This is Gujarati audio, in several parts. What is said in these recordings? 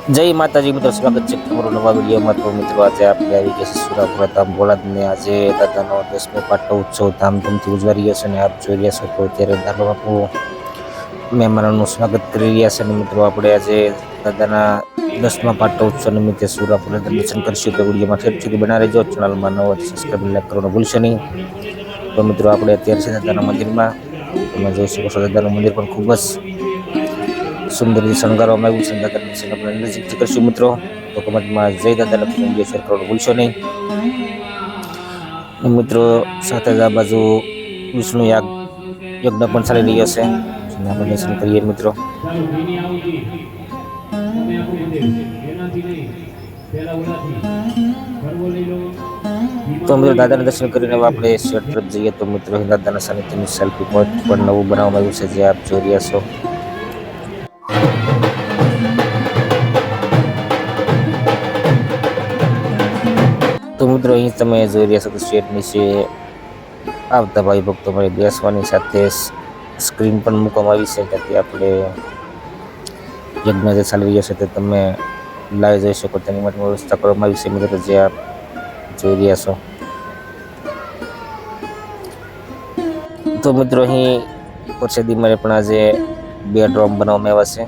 જય માતાજી મિત્રો, સ્વાગત છે તમારું નવા વિડીયોમાં. તો મિત્રો આજે આપણે આવી ગયા છે સુરાપુરા ધામ ભોળાદને. આજે દાદાનો 10મો પાટો ઉત્સવ ધામધૂમથી ઉજવાઈ રહ્યો છે અને આપ જોઈ રહ્યા છો તો ત્યારે દાદા બાપુ મહેમાનોનું સ્વાગત કરી રહ્યા છે. અને મિત્રો આપણે આજે દાદાના 10મા પાટો ઉત્સવ નિમિત્તે સુરાપુરા દર્શન કરીશું. તો વિડીયોમાં ઠેર સુધી બના રહેજો. ચેનલમાં નવો સબસ્ક્રાઈબ લાઈક કરવાનું ભૂલશો નહીં. તો મિત્રો આપણે અત્યારે છે દાદાના મંદિરમાં. તમે જોઈ શકો છો દાદાનું મંદિર પણ ખૂબ જ સુંદર રીતે શણગારવામાં આવ્યું છે. દાદા દર્શન આપણે નજીકથી કરશું મિત્રો. તો કમેન્ટમાં જય દાદા લખીને વિડીયો શેર કરવાનું ભૂલશો નહીં. મિત્રો સાથે જ આ બાજુ વિષ્ણુ યજ્ઞ પણ ચાલી રહ્યો છે. આપણે દર્શન કરીએ મિત્રો. તો મિત્રો દાદાના દર્શન કરીને આપણે શેઠ તરફ જઈએ. તો મિત્રો દાદાના સાનિધ્યની સેલ્ફી પોઈન્ટ પણ નવું બનાવવામાં આવ્યું છે, જે આપ જોઈ રહ્યા છો. તો મિત્રો અહીં તમે જોઈ રહ્યા છો કે સ્ટેટ નીચે આવતા ભાઈ ભક્તો માટે બેસવાની સાથે સ્ક્રીન પણ મૂકવામાં આવી છે, ત્યાંથી આપણે યજ્ઞ જે ચાલી રહ્યો છે તે તમે લાઈવ જોઈ શકો. તેની માટે વ્યવસ્થા કરવામાં આવી છે મિત્રો, જે આપ જોઈ રહ્યા છો. તો મિત્રો અહીં પ્રસાદી માટે પણ આજે 2 ડ્રોમ બનાવવામાં આવ્યા છે,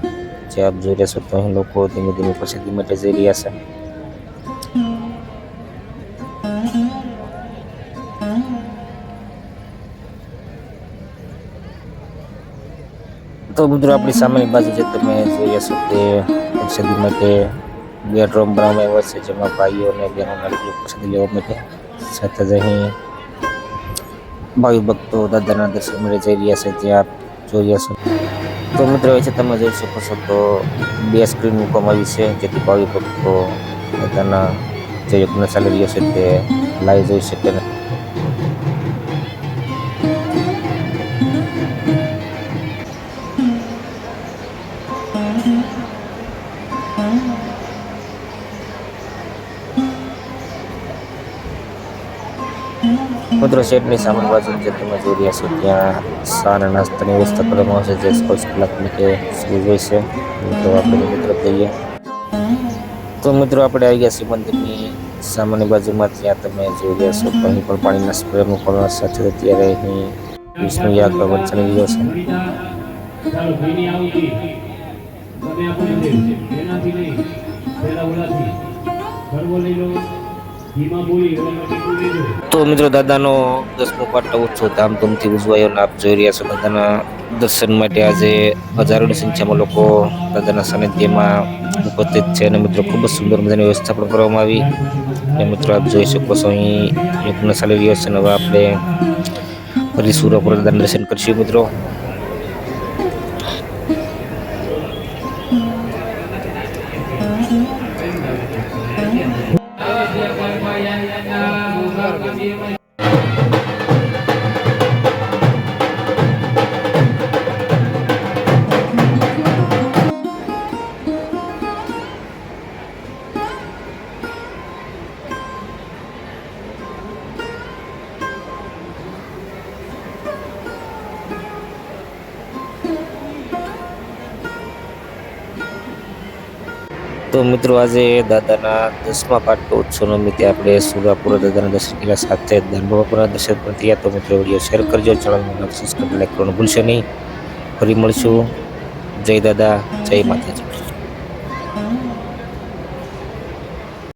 જે આપ જોઈ રહ્યા છો. તો અહીં લોકો ધીમે ધીમે પ્રસાદી માટે જઈ રહ્યા છે. તો મિત્રો આપણી સામેની બાજુ જે તમે જોઈ રહ્યા છો તે પ્રસાદી માટે 2 ડ્રોમ બનાવવામાં આવ્યા છે, જેમાં ભાઈઓ અને બહેનોના લોકો પ્રસાદી લેવા માટે. સાથે જ અહીં ભાવિ ભક્તો દાદાના દર્શન માટે જઈ રહ્યા છે, જે આપ જોઈ રહ્યા છો. તો મિત્રો છે તમે જોઈ શકો છો તો 2 સ્ક્રીન મૂકવામાં આવી છે, જેથી ભાવિ ભક્તો દાદાના જે યજ્ઞ ચાલી રહ્યો છે તે લાઈવ જોઈ શકે. મિત્રો શેઠની સામાન બાજુ જે તમે જોઈ રહ્યા છો ત્યાં ચા અને નાસ્તાની વ્યવસ્થા કરવામાં આવશે, જે 5 કલાક માટે શરૂ હોય છે. તો આપણે તરફ જઈએ. તો મિત્રો આપણે આવી ગયા છીએ મંદિરની સામાન્ય બાજુમાં. ત્યાં તમે જોઈ રહ્યા છો અહીં પણ પાણીના સ્પ્રે મૂકવા સાથે અત્યારે અહીં વિષ્ણુ યાગ પણ ચાલી રહ્યો છે. તો મિત્રો દાદાનો 10મો પાટો ઉત્સવ ધામધૂમથી ઉજવાયો અને આપ જોઈ રહ્યા છો દાદાના દર્શન માટે આજે હજારોની સંખ્યામાં લોકો દાદાના સાનિધ્યમાં ઉપસ્થિત છે. અને મિત્રો ખૂબ જ સુંદર મજાની વ્યવસ્થા પણ કરવામાં આવી. અને મિત્રો આપ જોઈ શકો છો અહીં યજ્ઞ ચાલી રહ્યો છે. અને હવે આપણે ફરી સુરાપુરા દાદાના દર્શન કરીશું મિત્રો. તો મિત્રો આજે દાદાના 10મા પાટો ઉત્સવ નિમિત્તે આપણે સુરાપુરા દાદાના દર્શન કર્યા, સાથે ધર્મબાપુના દર્શન પણ થયા. તો મિત્રો વિડીયો શેર કરજો, ચેનલને સબસ્ક્રાઈબ લાઈક કરવાનું ભૂલશો નહીં. ફરી મળશું. જય દાદા, જય માતાજી.